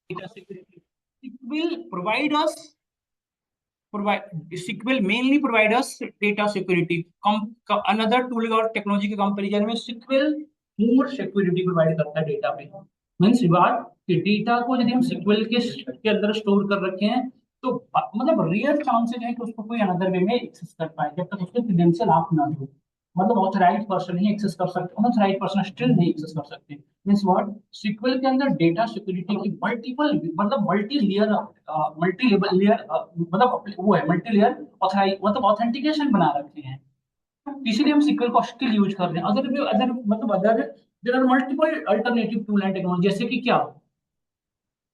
data security. It will provide us SQL mainly provide us data security. Another tool और technology के comparison में SQL more security provide करता है data पे। Means बात कि डेटा को यदि हम SQL के अंदर स्टोर कर रखे हैं तो मतलब रियल चांसेस है कि उसको कोई अनदर वे में एक्सेस कर पाए जब तक उसके क्रेडेंशियल आप ना दो। मतलब ऑथराइज पर्सन ही एक्सेस कर सकते, अनऑथराइज पर्सन स्टिल नहीं एक्सेस कर सकते। मीन्स व्हाट, सीक्वल के अंदर डेटा सिक्योरिटी की मल्टीपल मतलब multi layer multi level layer मतलब वो है मल्टी लेयर ऑथराइज मतलब ऑथेंटिकेशन बना रखे हैं। इसीलिए हम सीक्वल को स्टिल यूज कर रहे हैं। अदर अदर मतलब other there are multiple alternative tool and technology, जैसे कि क्या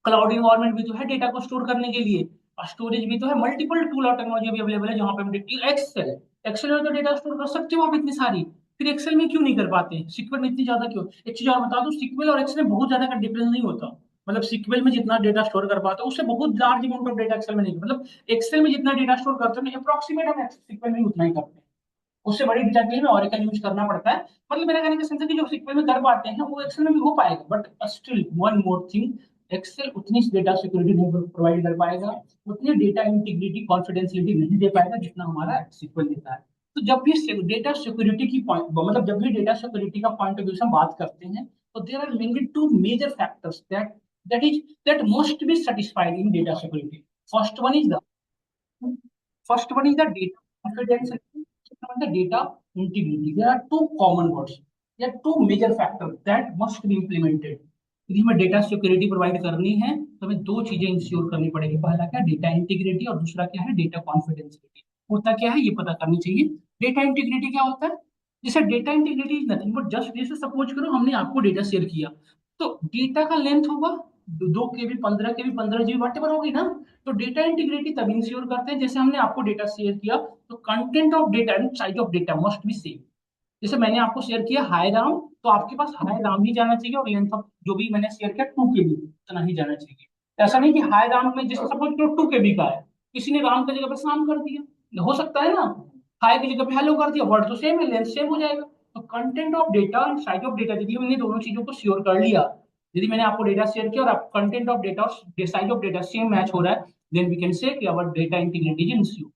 क्लाउड इन्वायरमेंट भी तो है डेटा को स्टोर करने के लिए, और स्टोरेज भी तो है। मल्टीपल टूल और टेक्नोलॉजी भी अवेलेबल है जहां पे हम एक्सेल एक्सेल में तो डेटा स्टोर कर सकते हो आप इतनी सारी। फिर एक्सेल में क्यों नहीं कर पाते, सिक्वल में इतनी ज्यादा क्यों? एक चीज और बता दूं, सिक्वल और एक्सेल में बहुत ज्यादा का डिफरेंस नहीं होता। मतलब सिक्वल में जितना डेटा स्टोर कर पाते हो उससे बहुत large amount of data Excel में नहीं, मतलब एक्सेल में जितना डेटा स्टोर करते हो अप्रोक्सीमेट हम सिक्वल में उतना ही करते हैं। उससे बड़ी डेटा के लिए ऑरेकल यूज करना पड़ता है। मतलब मेरा कहने का सेंस है कि जो सीक्वल में कर पाते हैं वो एक्सेल में भी हो पाएगा, but still one more thing, Excel उतनी डेटा सिक्योरिटी नहीं प्रोवाइड कर पाएगा, उतनी डेटा इंटीग्रिटी कॉन्फिडेंशियलिटी नहीं दे पाएगा जितना हमारा सीक्वल देता है। तो जब भी डेटा सिक्योरिटी की पॉइंट मतलब जब भी डेटा सिक्योरिटी का पॉइंट ऑफ व्यू से हम बात करते हैं तो there are mainly two major factors that is that must be satisfied in data security. First one is the First one is the data confidentiality. Second one is the data integrity. There are two common words. There are two major factors that must be implemented. यदि हमें data security provide करनी है तो हमें दो चीजें ensure करनी पड़ेगी। पहला क्या, डेटा इंटीग्रिटी, और दूसरा क्या है, डेटा कॉन्फिडेंशियलिटी। होता क्या है ये पता करनी चाहिए। डेटा इंटीग्रिटी क्या होता है? जैसे data integrity is nothing but just जैसे सपोज करो हमने आपको डेटा शेयर किया, तो डेटा का लेंथ होगा 2 KB 15 KB 15 GB वट होगी ना। तो डेटा इंटीग्रिटी तब इंश्योर करते हैं जैसे हमने आपको डेटा शेयर किया तो content of data and size of data must be same. जैसे मैंने आपको शेयर किया हाय राम, तो आपके पास हाय राम ही जाना चाहिए और लेंथ ऑफ जो भी मैंने शेयर किया 2 KB उतना ही जाना चाहिए। ऐसा नहीं कि हाय राम में जैसे सपोज करो 2 KB का है, किसी ने राम की जगह पे शाम कर दिया, हो सकता है ना। हाय की जगह पे हेलो कर दिया, वर्ड तो सेम है, लेंथ सेम हो जाएगा। तो content of data and size of data यदि हमने दोनों चीजों को श्योर कर लिया, यदि मैंने आपको डेटा शेयर किया और आप कंटेंट ऑफ डेटा और size of data same match हो रहा है, देन वी कैन से कि our data integrity is ensure.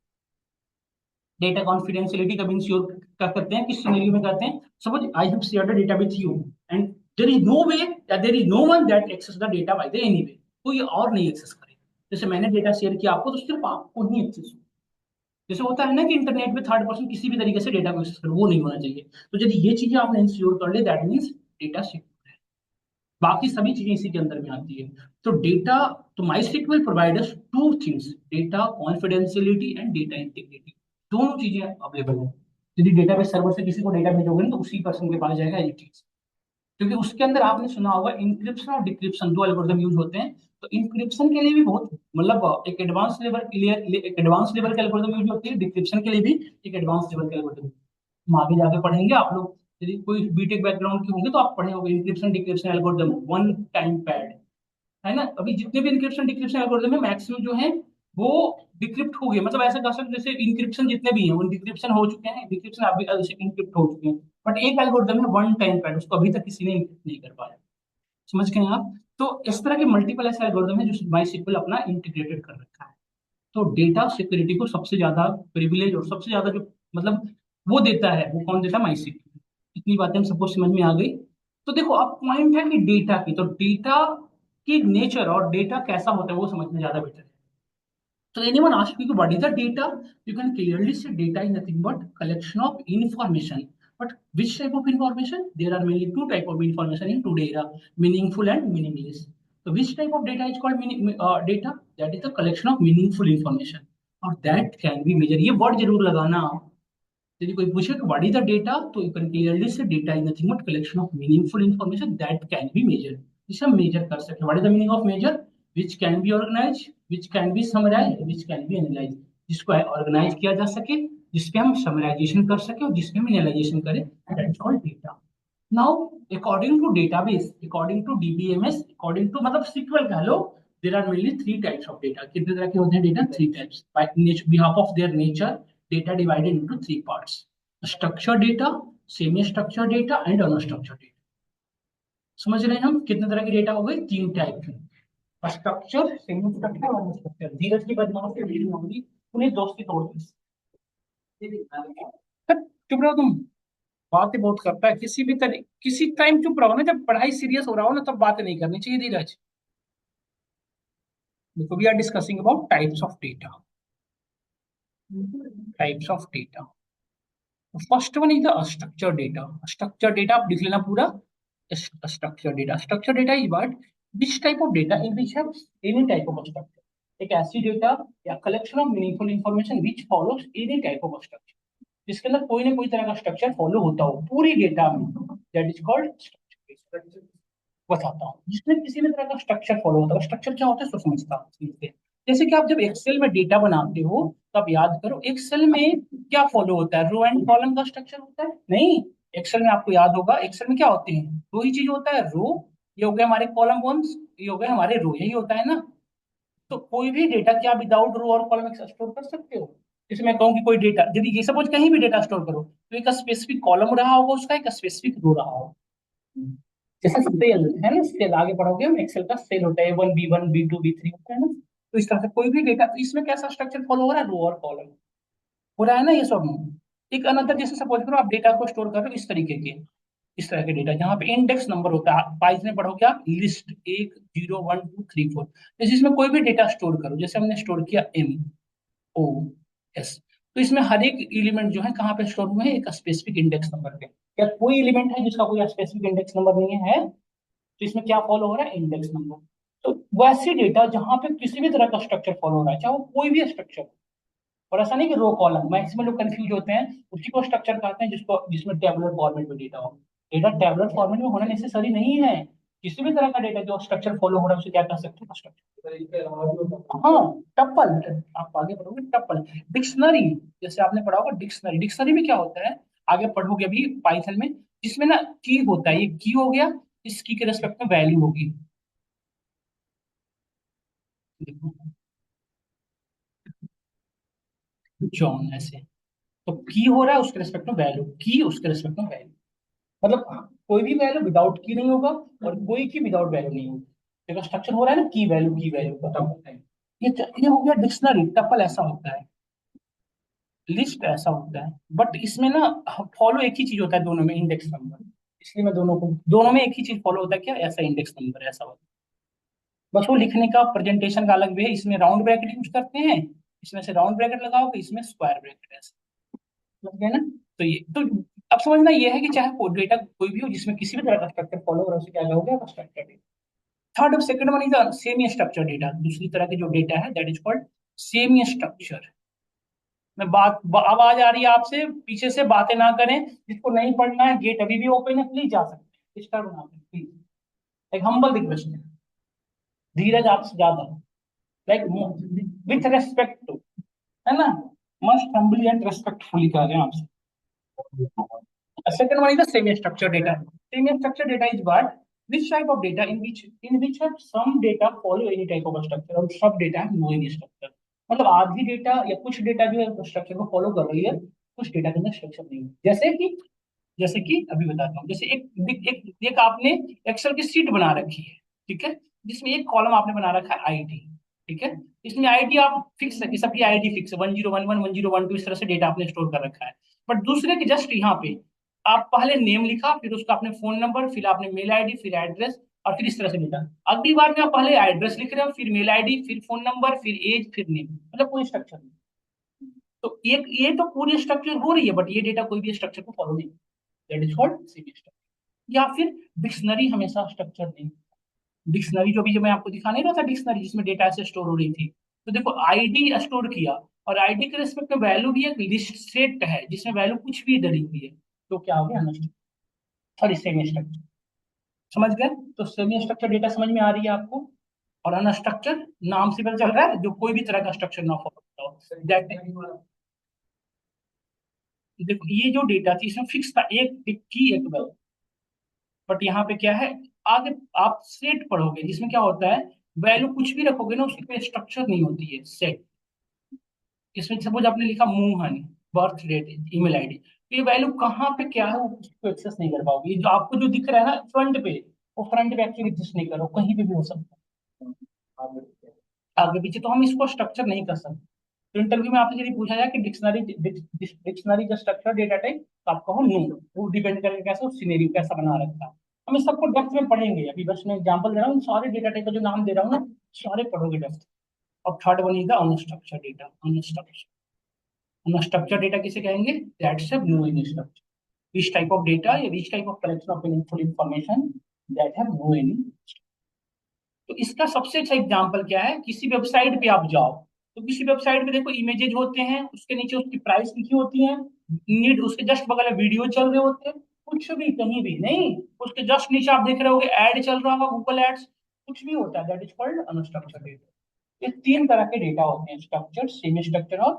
Data confidentiality कब इंश्योर क्या करते हैं, किस सिनेरियो में करते हैं? Suppose I have shared the data with you and there is no way there is no one that access the data by the any way, कोई और नहीं एक्सेस करे। जैसे मैंने डेटा शेयर किया आपको तो सिर्फ आपको ही एक्सेस हो। जैसे होता है ना कि इंटरनेट पे थर्ड पर्सन किसी भी तरीके से डेटा को एक्सेस करे, वो नहीं होना चाहिए। तो यदि ये चीजें आपने इंश्योर कर ले दैट मीन्स डेटा सिक्योर है। बाकी सभी चीजें इसी के अंदर में आती है। तो डेटा, तो MySQL provide us two things, data confidentiality and data integrity. दोनों चीजें अवेलेबल है। यदि डेटाबेस सर्वर से किसी को डेटा भेजोगे ना तो उसी पर्सन के पास जाएगा ये चीज, क्योंकि उसके अंदर आपने सुना होगा इंक्रिप्शन और डिक्रिप्शन दो एल्गोरिदम यूज होते हैं। तो इंक्रिप्शन के लिए भी बहुत मतलब एक एडवांस लेवल क्लियर एक एडवांस लेवल का एल्गोरिदम यूज होती है, डिक्रिप्शन के लिए भी एक एडवांस लेवल का एल्गोरिदम। हम आगे जाके पढ़ेंगे, आप लोग यदि कोई बीटेक बैकग्राउंड के होंगे तो आप पढ़े होंगे encryption decryption algorithm, one time pad, है ना। अभी जितने भी इंक्रिप्शन डिक्रिप्शन एल्गोरिदम है मैक्सिमम जो है वो डिक्रिप्ट हो गए, मतलब ऐसा कह सकते जैसे इंक्रिप्शन जितने भी हैं वो डिक्रिप्शन हो चुके हैं, डिक्रिप्शन अभी इंक्रिप्ट हो चुके हैं। बट एक एल्गोरिदम है वन टाइम पैड, उसको अभी तक किसी ने encrypt नहीं कर पाया। समझ गए आप? तो इस तरह के मल्टीपल ऐसे एल्गोरिदम है जो MySQL अपना इंटीग्रेटेड कर रखा है। तो डेटा सिक्योरिटी को सबसे ज्यादा प्रिविलेज और सबसे ज्यादा जो मतलब वो देता है वो कौन देता है? MySQL। इतनी बातें हम सबको समझ में आ गई। तो देखो अब पॉइंट है कि डेटा की, तो डेटा की नेचर और डेटा कैसा होता है वो समझना ज्यादा बेटर है। So anyone asks you what is the data? You can clearly say data is nothing but collection of information. But which type of information? There are mainly two type of information in today era: meaningful and meaningless. So which type of data is called data? That is the collection of meaningful information. और that can be measured. ये word जरूर लगाना। यदि कोई पूछे कि what is the data, तो you can clearly say data is nothing but collection of meaningful information that can be measured. जिसे हम measure कर सकते हैं। What is the meaning of measure? Which can be organized, which can be summarized, which can be analyzed. जिसको organise किया जा सके, जिसपे हम समराइजेशन कर सके और जिसपे हम एनालाइजेशन करें, that is called data. Now according to database, according to DBMS, according to मतलब SQL कह लो, there are mainly three types of data. कितने तरह के होते हैं data? Three types. By behalf of their nature data divided into three parts: structured data, semi structured data and unstructured data। समझ रहे हैं हम कितने तरह की डेटा हो गई? तीन टाइप की। स्ट्रक्चर, सेमी स्ट्रक्चर और स्ट्रक्चर। धीरज की बदमाशी मेरी होगी, उन्हें दोस्ती तोड़ दी। चुप रहो तुम, बातें बहुत करता है। किसी भी तरह किसी टाइम चुप रहो ना, जब पढ़ाई सीरियस हो रहा हो ना तब बातें नहीं करनी चाहिए धीरज। देखो we are discussing about types of data. Types of data, first one is the structure data. Structure data आप लिख लेना पूरा। Structure data, structure data is what, which type of data in which have any type of structure. एक ऐसी data या collection of meaningful information which follows any type of structure, जिसके अंदर कोई ना कोई तरह का स्ट्रक्चर फॉलो होता हो पूरी डेटा में, दैट इज कॉल्ड स्ट्रक्चर। बताता हूँ, जिसमें किसी भी तरह का स्ट्रक्चर फॉलो होता है। स्ट्रक्चर क्या होता है सो समझता हूँ। जैसे कि आप जब एक्सेल में डेटा बनाते हो तब याद करो एक्सेल में क्या फॉलो होता है, रो एंड कॉलम का स्ट्रक्चर होता है नहीं। एक्सेल में आपको याद होगा, एक्सेल में क्या होते हैं, दो ही चीज होता है, रो, ये हो गया हमारे कॉलम वंस, ये हो गए हमारे रो, यही होता है ना। तो कोई भी डेटा क्या विदाउट रो और कॉलम स्टोर कर सकते हो। जैसे मैं कहूँ कि कोई डेटा, यदि ये सपोज कहीं भी डेटा स्टोर करो तो एक स्पेसिफिक कॉलम रहा होगा उसका, एक स्पेसिफिक रो रहा होगा। जैसे सेल है ना, सेल आगे बढ़ोगे हम, एक्सेल का सेल होता है A1 B1 B2 B3 होता है ना। तो इस तरह से कोई भी डेटा, तो इसमें कैसा स्ट्रक्चर फॉलो हो रहा है, रो और कॉलम हो रहा है ना ये सब। एक अनदर, जैसे सपोज करो आप डेटा को स्टोर कर रहे हो इस तरीके के, इस तरह के डेटा जहाँ पे इंडेक्स नंबर होता है, पाइज में पढ़ोगे आप लिस्ट 1 0 1 2 3 4। जैसे इसमें कोई भी डेटा स्टोर करो, जैसे हमने स्टोर किया MOS, तो इसमें हर एक एलिमेंट जो है कहाँ पे स्टोर हुए हैं, एक स्पेसिफिक इंडेक्स नंबर पे। क्या कोई एलिमेंट है जिसका कोई स्पेसिफिक इंडेक्स नंबर नहीं है? तो इसमें क्या फॉलो हो रहा है, इंडेक्स नंबर। तो वैसे डेटा जहां पे किसी भी तरह का स्ट्रक्चर फॉलो हो रहा है, चाहे वो कोई भी स्ट्रक्चर, और ऐसा नहीं कि रो कॉलम, मैक्सिमम लोग कंफ्यूज होते हैं, उसी को स्ट्रक्चर कहते हैं जिसको, जिसमें टेबुलर फॉर्मेट में डेटा हो। डेटा टेबुलर फॉर्मेट में होना नेसेसरी नहीं है। किसी भी तरह का डेटा जो स्ट्रक्चर फॉलो हो रहा है उसे क्या कह सकते हैं, स्ट्रक्चर। हाँ, टप्पल, आप आगे पढ़ोगे टप्पल। डिक्शनरी, जैसे आपने पढ़ा होगा डिक्शनरी, डिक्शनरी में क्या होता है, आगे पढ़ोगे अभी पाइथन में, जिसमें ना की होता है, ये की हो गया, इस की के रेस्पेक्ट में वैल्यू होगी। देखो जॉन ऐसे, तो की हो रहा है उसके रेस्पेक्ट में वैल्यू, की उसके रेस्पेक्ट में वैल्यू, मतलब कोई भी वैल्यू विदाउट की नहीं होगा और कोई की विदाउट वैल्यू नहीं होगी। देखो स्ट्रक्चर हो रहा है ना, की वैल्यू का। ये हो गया डिक्शनरी। टपल ऐसा होता है, लिस्ट ऐसा होता है, बट इसमें ना फॉलो एक ही चीज होता है दोनों में, इंडेक्स नंबर। इसलिए मैं दोनों को, दोनों में एक ही चीज फॉलो होता है, क्या, ऐसा इंडेक्स नंबर ऐसा होता है। बस वो लिखने का, प्रेजेंटेशन का अलग वे है, इसमें राउंड ब्रैकेट यूज करते हैं, इसमें से राउंड ब्रैकेट लगाओगे, इसमें स्क्वायर ब्रैकेट ऐसा, समझ गए ना। तो ये तो अब समझना ये है कि चाहे कोई डेटा कोई भी हो जिसमें किसी भी तरह का स्ट्रक्चर फॉलो हो रहा है उसे क्या कहोगे, स्ट्रक्चर डेटा। थर्ड और second one is semi structure data, दूसरी तरह की जो डेटा है that is called semi structure. मैं आवाज आ रही है आपसे पीछे से, बातें ना करें, जिसको नहीं पढ़ना है गेट अभी भी ओपन है, प्लीज जा सकते हैं, डिस्टर्ब ना करें प्लीज। एक हम्बल रिक्वेस्ट है, धीरज आपसे ज्यादा, लाइक विथ रेस्पेक्ट टू, है ना, मस्ट हम्बली एंड रेस्पेक्टफुली कह रहे हैं आपसे। Second one is the semi-structured data. Semi-structured data is what? Which type of data in which have some data follow any type of a structure और सब data है no any structure. मतलब आधी data या कुछ डेटा जो है structure को फॉलो कर रही है, कुछ डेटा के अंदर स्ट्रक्चर नहीं है। जैसे कि अभी बताता हूँ, जैसे एक आपने एक्सेल की सीट बना रखी है, ठीक है, जिसमें एक कॉलम आपने बना रखा है आईडी, ठीक है। इसमें आईडी आप फिक्स है कि सबकी आईडी फिक्स है, 1011 1012, इस तरह से डेटा आपने स्टोर कर रखा है। बट दूसरे के जस्ट यहाँ पे आप पहले नेम लिखा, फिर उसका आपने फोन नंबर, फिर आपने मेल आईडी, फिर एड्रेस, और फिर इस तरह से लिखा। अगली बार में आप पहले एड्रेस लिख रहे हो, फिर मेल आईडी, फिर फोन नंबर, फिर एज, फिर नेम, मतलब कोई स्ट्रक्चर नहीं। तो एक ये तो पूरी स्ट्रक्चर हो रही है, बट ये डेटा कोई भी स्ट्रक्चर को फॉलो नहीं, that is called semi structure. या फिर डिक्शनरी हमेशा स्ट्रक्चर नहीं। डिक्शनरी जो मैं आपको दिखा नहीं रहा था, डिक्शनरी जिसमें डेटा ऐसे स्टोर हो रही थी, तो देखो आईडी स्टोर किया, और आईडी के रिस्पेक्ट में वैल्यू भी एक लिस्ट सेट है जिसमें वैल्यू कुछ भी डली हुई है, तो क्या हो गया, सॉरी सेमी स्ट्रक्चर। समझ गए? तो सेमी स्ट्रक्चर डेटा समझ में आ रही है आपको। और अनस्ट्रक्चर, नाम से पता चल रहा है जो कोई भी तरह का स्ट्रक्चर ना फॉलो करता हो, दैट। देखो ये जो डेटा थी इसमें फिक्स था, एक की एक वैल्यू, बट यहाँ पे क्या है, आगे आप सेट पढ़ोगे जिसमें क्या होता है, वैल्यू कुछ भी रखोगे ना उसकी कोई स्ट्रक्चर नहीं होती है, सेट। इसमें सपोज आपने लिखा Mohan, birth date, email ID, तो ये वैल्यू कहाँ पे क्या है वो उसको एक्सेस नहीं कर पाओगे। ये जो आपको जो दिख रहा है ना फ्रंट पे, वो फ्रंट पे एक्चुअली एग्जिस्ट नहीं करो, कहीं पे भी हो सकता है। आगे पीछे, तो हम इसको स्ट्रक्चर नहीं कर सकते। तो इंटरव्यू में आपसे यदि पूछा जाए कि डिक्शनरी का स्ट्रक्चर डेटा टाइप, तो आप कहो नो। वो डिपेंड करेगा कैसा सिनेरियो कैसा बना रखा है। हम इस सबको डेप्थ में पढ़ेंगे, अभी बस मैं एग्जांपल दे रहा हूँ, इन सारे डेटा टाइप का जो नाम दे रहा हूँ ना, सारे पढ़ोगे डेप्थ। अब third one is the unstructured data. Unstructured data किसे कहेंगे? That's no in structure, which type of data या which type of collection of meaningful information that have no any। तो इसका सबसे अच्छा एग्जांपल क्या है? किसी वेबसाइट पे आप जाओ, तो किसी वेबसाइट पे देखो इमेजेज होते हैं, उसके नीचे उसकी प्राइस लिखी होती है, नीड उसके जस्ट बगल में वीडियो चल रहे होते हैं, कुछ भी कहीं भी नहीं, उसके जस्ट नीचे आप देख रहे होगे ऐड चल रहा होगा, गूगल एड्स, कुछ भी होता है, that is called unstructured data. ये तीन तरह के डेटा होते हैं, स्ट्रक्चर्ड, सेमी स्ट्रक्चर और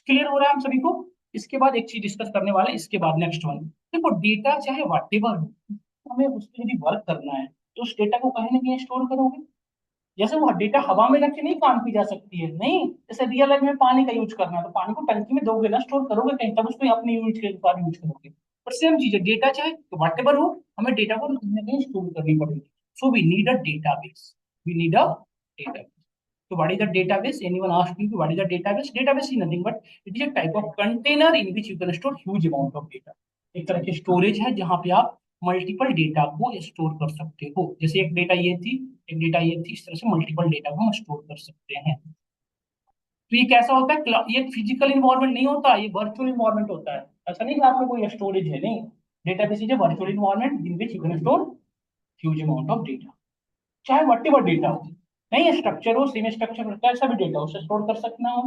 क्लियर हो रहा है हम सभी को? इसके बाद एक चीज डिस्कस करने वाले हैं, इसके बाद नेक्स्ट वन। देखो डेटा चाहे वट एवर हो, हमें उस पर यदि वर्क करना है तो उस डेटा को कहीं ना कहीं स्टोर करोगे। जैसे वो डेटा हवा में रख के नहीं काम की जा सकती है, नहीं। जैसे रियल लाइफ में पानी का यूज करना है, तो पानी को टंकी में दोगे ना, स्टोर करोगे कहीं, तब उसको अपने यूज के बाद यूज करोगे। पर सेम चीज है, डेटा चाहे वट एवर हो, हमें डेटा को कहीं ना कहीं स्टोर करनी पड़ेगी। So we need a database, we need a database. So what is the database? Anyone asked you what is the database? Database is nothing but it is a type of container in which you can store huge amount of data। एक तरह की storage है जहां पे आप multiple data को store कर सकते हो। जैसे एक डेटा ये थी, एक डेटा ये थी, इस तरह से मल्टीपल डेटा को हम स्टोर कर सकते हैं। तो ये कैसा होता है? ये फिजिकल इन्वायरमेंट नहीं होता, ये वर्चुअल इन्वायरमेंट होता है। ऐसा नहीं कि आपको कोई स्टोरेज है, नहीं। Database is a virtual environment in which you can store huge amount of data, चाहे वट एवर डेटा हो, नहीं स्ट्रक्चर हो, सेमी स्ट्रक्चर हो, कैसा भी डेटा उसे स्टोर कर सकना हो।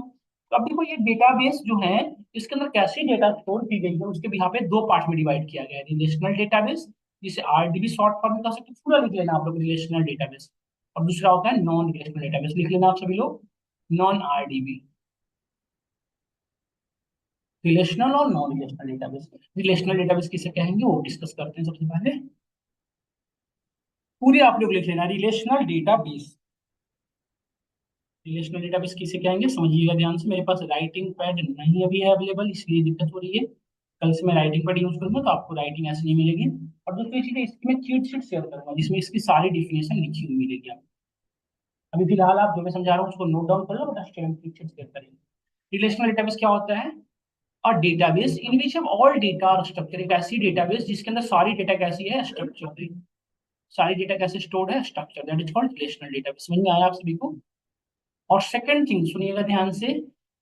तो अब देखो ये डेटाबेस जो है, इसके अंदर कैसी डेटा स्टोर की गई है, उसके भी यहाँ पे दो पार्ट में डिवाइड किया गया है। रिलेशनल डेटाबेस, जिसे आरडीबी शॉर्ट फॉर्म में कह सकते हैं, पूरा लिख लेना आप लोग, रिलेशनल डेटाबेस। और दूसरा होता है नॉन रिलेशनल डेटाबेस, लिख लेना आप सभी लोग, नॉन आरडीबी। रिलेशनल और non relational database. Relational database किसे कहेंगे वो डिस्कस करते हैं सबसे पहले। पूरे आप लोग लिख लेना, रिलेशनल डेटाबेस। रिलेशनल डेटाबेस किसे कहेंगे समझिएगा ध्यान से। मेरे पास राइटिंग पैड नहीं अभी है अवेलेबल, इसलिए दिक्कत हो रही है। कल से मैं राइटिंग पैड यूज करूंगा तो आपको राइटिंग ऐसे नहीं मिलेगी। और दूसरी चीज है, इसकी मैं चीट शीट शेयर करूंगा जिसमें इसकी सारी डिफिनेशन लिखी हुई मिलेगी आपको। अभी फिलहाल आप जो मैं समझा रहा हूँ उसको नोट डाउन कर लो, बट चीट शीट शेयर करेंगे। रिलेशनल डेटाबेस क्या होता है? और डेटाबेस इन विच हम ऑल डेटा और स्ट्रक्चर, एक ऐसी डेटाबेस जिसके अंदर सारी डेटा कैसी है? स्ट्रक्चर। सारी डेटा कैसे स्टोर्ड है? Structure, that is called relational database. समझ में आया आप सभी को? और सेकंड थिंग सुनिएगा ध्यान से,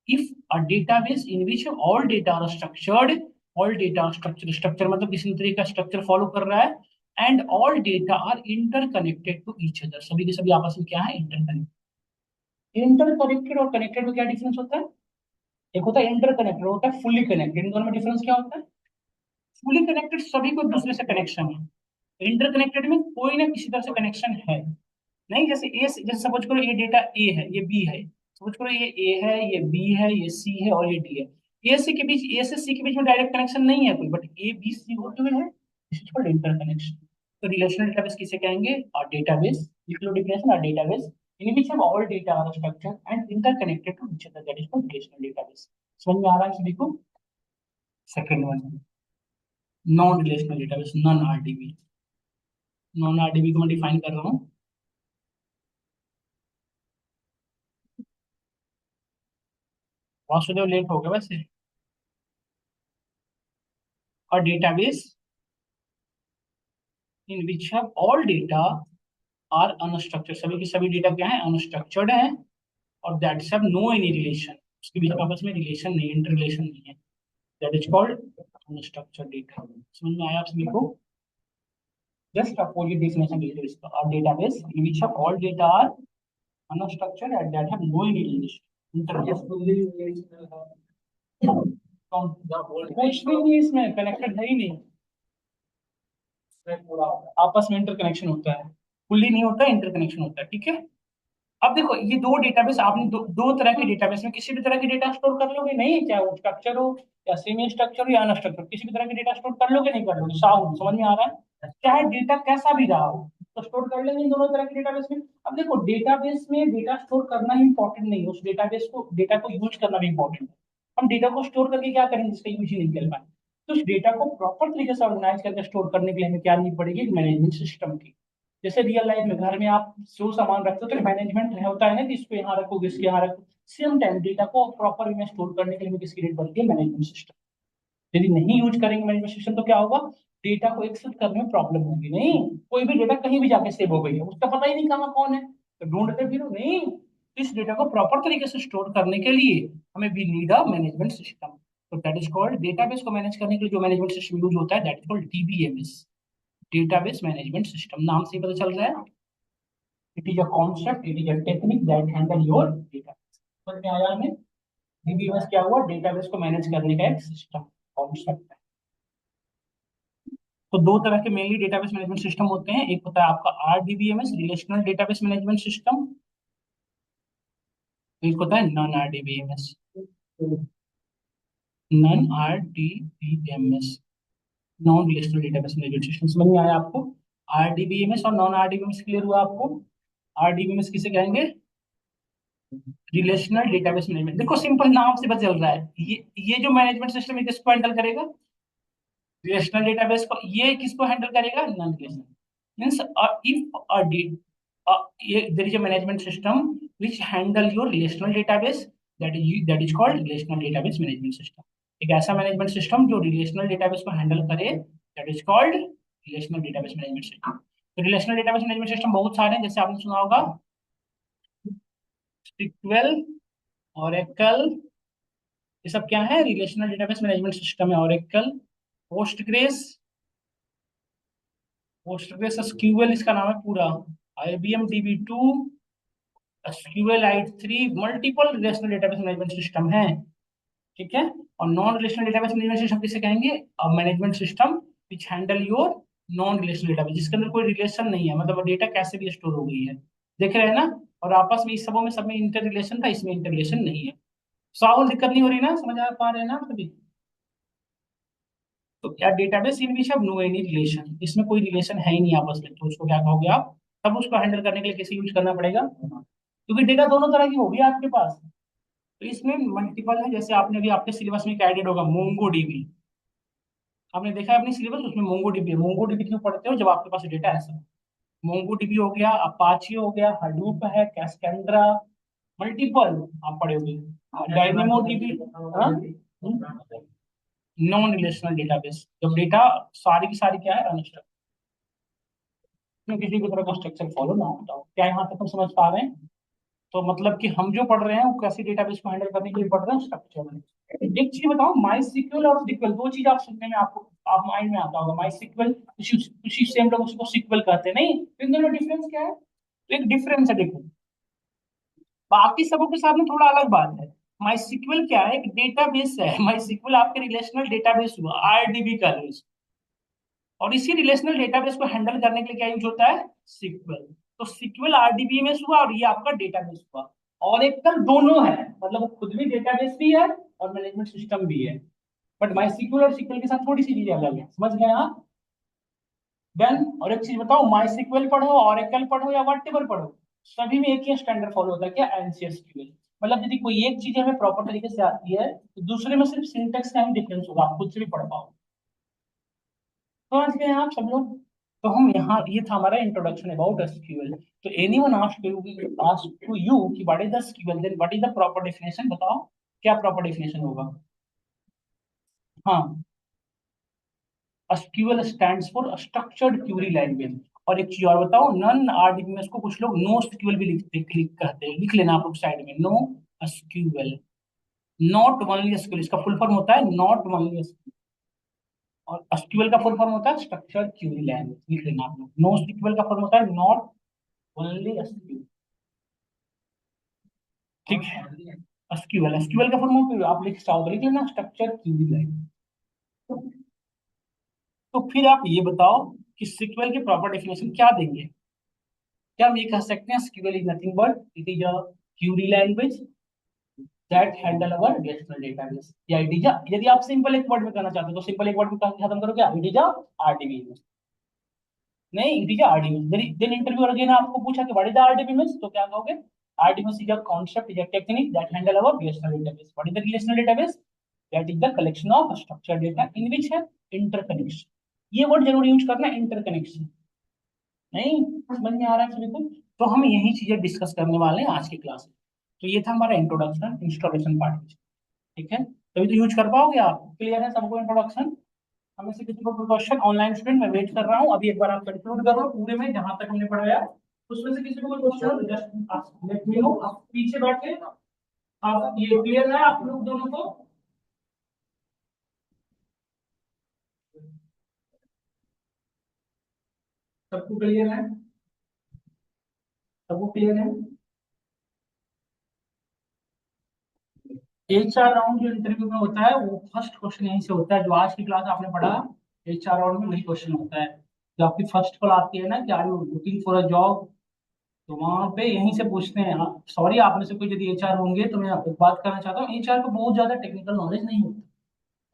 if a database in which all data are structured, all data structure, structure मतलब किसी तरीके का स्ट्रक्चर फॉलो कर रहा है, and all data are interconnected to each other, सभी के सभी आपस में क्या है? इंटरकनेक्टेड। इंटरकनेक्टेड और कनेक्टेड में क्या डिफरेंस होता है? एक होता है इंटरकनेक्टेड, होता है फुल्ली कनेक्टेड। इन दोनों में डिफरेंस क्या होता है? फुल्ली कनेक्टेड सभी को एक दूसरे से कनेक्शन है, इंटरकनेक्टेड में कोई ना किसी तरह से कनेक्शन है नहीं। जैसे ए, जैसे सपोज करो ये डेटा ए है, ये बी है, सपोज करो ये ए है, ये बी है, ये सी है और ये डी है। ए से के बीच, ए से सी के बीच में डायरेक्ट कनेक्शन नहीं है कोई, बट ए बी सी होते हुए है, दिस इज कॉल्ड इंटरकनेक्शन। तो रिलेशनल डेटाबेस किसे कहेंगे? और डेटाबेस, लिख लो डिफिनेशन, और database in which have all data are structure and interconnected to each other, that is called relational database. समझ में आ रहा है सभी को? Second one, non relational database, non RDB. Non RDB को मैं डिफाइन कर रहा हूँ। वासुदेव लेट हो गया वैसे। और database in which have all data are unstructured, सभी के सभी डेटा क्या है? अनस्ट्रक्चर्ड है। और that's have no any relation, उसके बीच में आपस में रिलेशन नहीं, इंटर रिलेशन नहीं है, that is called unstructured data. समझ में आया आप सभी को? जस्ट अपोजिट डेफिनेशन दे दो इसका, और database in which have all data are unstructured and that have no any relation, inter. कुछ भी नहीं, इसमें कनेक्टेड है ही नहीं, आपस में इंटरकनेक्शन होता है, फुल्ली नहीं होता, इंटरकनेक्शन होता है, ठीक है। अब देखो ये दो डेटाबेस, आपने दो तरह के डेटाबेस में किसी भी तरह के डेटा स्टोर कर लोगे नहीं, चाहे वो स्ट्रक्चर हो या सेमी स्ट्रक्चर हो या अनस्ट्रक्चर, किसी भी तरह के डेटा स्टोर कर लोगे नहीं कर लोगे, साहब समझ में आ रहा है? चाहे डेटा कैसा भी रहा हो, तो स्टोर कर लेंगे इन दोनों तरह के डेटाबेस में। अब देखो डेटाबेस में डेटा स्टोर करना ही इंपॉर्टेंट नहीं है, उस डेटाबेस को, डेटा को यूज करना भी इंपॉर्टेंट है। हम डेटा को स्टोर करके क्या करेंगे जिसका यूज ही नहीं कर पाए। तो उस डेटा को प्रॉपर तरीके से ऑर्गेनाइज करके स्टोर करने के लिए हमें क्या नीड पड़ेगी? मैनेजमेंट सिस्टम की। जैसे रियल लाइफ में घर में आप जो सामान रखते हो तो मैनेजमेंट होता है ना कि इसको यहाँ रखो, इसके यहाँ रखो। सेम टाइम डेटा को प्रॉपर वे में स्टोर करने के लिए किसकी नीड पड़ती है? Management system. यदि नहीं यूज करेंगे मैनेजमेंट सिस्टम तो क्या होगा? डेटा को एक्सेस करने में प्रॉब्लम होगी। नहीं, कोई भी डेटा कहीं भी जाके सेव हो गई है, उसका पता ही नहीं कहाँ कौन है, तो ढूंढते फिर नहीं। इस डेटा को प्रॉपर तरीके से स्टोर करने के लिए हमें भी नीड अ मैनेजमेंट सिस्टम। तो दैट इज कॉल्ड डेटाबेस को मैनेज करने के लिए जो मैनेजमेंट सिस्टम यूज होता है that is called DBMS, database management system. नाम से ही पता चल रहा है, it is a concept, it is a technique that handle your data. समझ में आया हमें? डीबीएमएस क्या हुआ? डेटाबेस को मैनेज करने का एक सिस्टम, कॉन्सेप्ट है। तो दो तरह के मेनली डेटाबेस मैनेजमेंट सिस्टम होते हैं, एक होता है आपका RDBMS, relational database management system, एक होता है non RDBMS, non RDBMS, non relational database management system. समझ में आया आपको? आरडीबीएमएस और नॉन आरडीबीएमएस क्लियर हुआ आपको? आरडीबीएमएस किसे कहेंगे? Relational database management. देखो सिंपल नाम से पता चल रहा है, ये जो मैनेजमेंट सिस्टम है किसको हैंडल करेगा? रिलेशनल डेटाबेस को। ये किसको हैंडल करेगा? Non relational. Means if a there is a management system which handle your relational database, that is called relational database management system। एक ऐसा मैनेजमेंट सिस्टम जो रिलेशनल डेटाबेस को हैंडल करे that is called relational database management system. तो relational database management system बहुत सारे हैं, जैसे आपने सुना होगा SQL, Oracle, ये सब क्या है? रिलेशनल डेटाबेस मैनेजमेंट सिस्टम है। Oracle, पोस्टग्रेस, पोस्टग्रेस SQL इसका नाम है पूरा, IBM DB2, SQLite 3, multiple relational database management system है। ठीक है। और non relational database management system किसे कहेंगे? Management system which handle your non relational database, जिसके अंदर कोई रिलेशन नहीं है, मतलब डेटा कैसे भी स्टोर हो गई है। देख रहे हैं ना? और आपस में इस सबों में सब में इंटर रिलेशन था, इसमें इंटर रिलेशन नहीं है। साहुल दिक्कत नहीं हो रही ना? समझ आ पा रहे हैं ना सभी? तो क्या database in which have no any relation, इसमें कोई रिलेशन है ही नहीं आपस में, तो उसको क्या कहोगे आप? तब उसको हैंडल करने के लिए कैसे यूज करना पड़ेगा? क्योंकि डेटा दोनों तरह की होगी आपके पास। तो इसमें मल्टीपल है, जैसे आपने भी आपके सिलेबस में एडेड होगा मोंगो डीबी। आपने देखा है अपनी सिलेबस, उसमें मोंगो डीबी है। मोंगो डीबी क्यों पढ़ते हो? जब आपके पास डेटा ऐसा। मोंगो डीबी हो गया, अपाची हो गया, हडूप है, कैस्केंड्रा, मल्टीपल आप पढ़ोगे। Dynamo dB, non relational database, जब डेटा सारी की सारी क्या है? अनस्ट्रक्चर्ड, किसी भी तरह का स्ट्रक्चर फॉलो ना होता हो। क्या यहाँ तक हम समझ पा रहे हैं? तो मतलब कि हम जो पढ़ रहे हैं वो कैसे डेटाबेस को हैंडल करने के लिए पढ़ रहे हैं? स्ट्रक्चर में। एक चीज बताओ, माई सिक्वल और सिक्वल, दो चीज आप सुनने में आपको आप माइंड में आता होगा। माई सिक्वल, उसी से हम लोग उसको सिक्वल कहते हैं, नहीं? इन दोनों डिफरेंस क्या है? तो एक डिफरेंस है देखो, बाकी सबों के साथ में थोड़ा अलग बात है। माई सिक्वल क्या है? एक डेटाबेस है। माई सिक्वल आपके रिलेशनल डेटाबेस हुआ, आरडीबी का यूज। और इसी रिलेशनल डेटाबेस को हैंडल करने के लिए क्या यूज होता है? सिक्वल। तो सिक्वल आरडीबीएमएस हुआ और ये आपका डेटाबेस हुआ। और एक कल दोनों है, मतलब वो खुद भी डेटाबेस भी है और मैनेजमेंट सिस्टम भी है। बट माई सिक्वल और सिक्वल के साथ थोड़ी सी चीजें अलग है। समझ गए आप? डन। और एक चीज बताओ, माई सिक्वल पढ़ो, ऑरेकल पढ़ो या व्हाटएवर पढ़ो, सभी में एक ही स्टैंडर्ड फॉलो होता है, क्या? एनसीएसक्यूएल। मतलब यदि कोई एक चीज हमें प्रॉपर तरीके से आती है तो दूसरे में सिर्फ सिंटेक्स का ही डिफरेंस होगा, आप खुद से भी पढ़ पाओ। समझ गए आप सब लोग? तो हम यहाँ, ये था हमारा इंट्रोडक्शन अबाउट एसक्यूएल। तो एनीवन आस्क टू यू कि what is the SQL, then what is the proper definition, बताओ क्या प्रॉपर डेफिनेशन होगा? हाँ, SQL stands for structured query language. और एक चीज और बताओ, नन आरडीबीएमएस को कुछ लोग नो एसक्यूएल भी लिखते क्लिक कहते हैं, लिख लेना आप लोग साइड में, no SQL, not only SQL, इसका फुल फॉर्म होता है नॉट ओनली एसक्यूएल। और एसक्यूएल का फुल फॉर्म होता है स्ट्रक्चर्ड क्यूरी लैंग्वेज, लिख लेना आप लोग। नो एसक्यूएल का फॉर्म होता है नॉट ओनली एसक्यूएल। ठीक है। एसक्यूएल, एसक्यूएल का फॉर्म आप लिख चाहो तो लिख लेना, स्ट्रक्चर क्यूरी लैंग्वेज। तो फिर आप ये बताओ कि सीक्वल के प्रॉपर डेफिनेशन क्या देंगे? क्या हम ये कह सकते हैं SQL is nothing but it is a Curie language that handle our relational database, या इट इज अ, यदि आप सिंपल एक वर्ड में कहना चाहते हो तो सिंपल एक वर्ड में खत्म करो, क्या? It is a RDBMS. नहीं, it is RDBMS. Then interview again आपको पूछा कि व्हाट इज द आरडीबीएमएस, तो क्या कहोगे? RDBMS is a concept, is a technique that handle our relational database. What is the relational database? That is the collection of structured data in which है interconnection. ये word जरूर use करना, interconnection. नहीं समझ में आ रहा है सभी को? तो हम यही चीजें डिस्कस करने वाले हैं आज की क्लास में। तो ये था हमारा इंट्रोडक्शन इंस्टॉलेशन पार्ट। ठीक है, तभी तो यूज कर पाओगे आप। क्लियर है सबको इंट्रोडक्शन? हमें से किसी को कोई क्वेश्चन? ऑनलाइन स्टूडेंट मैं वेट कर रहा हूँ, अभी एक बार आप कंक्लूड करो पूरे में जहां तक हमने पढ़ाया। उसमें से किसी को कोई question just let me know. आप पीछे बैठे, आप ये क्लियर है आप लोग दोनों को? सबको क्लियर है? सबको क्लियर है? HR राउंड जो इंटरव्यू में होता है वो फर्स्ट क्वेश्चन यहीं से होता है, जो आज की क्लास आपने पढ़ा। HR राउंड में वही क्वेश्चन होता है। जो आपकी फर्स्ट कॉल आती है ना कि are you looking for a job, तो वहां पे यहीं से पूछते हैं। आप सॉरी, आप में से कोई यदि HR होंगे तो मैं एक बात करना चाहता हूँ, HR को बहुत ज्यादा टेक्निकल नॉलेज नहीं होता।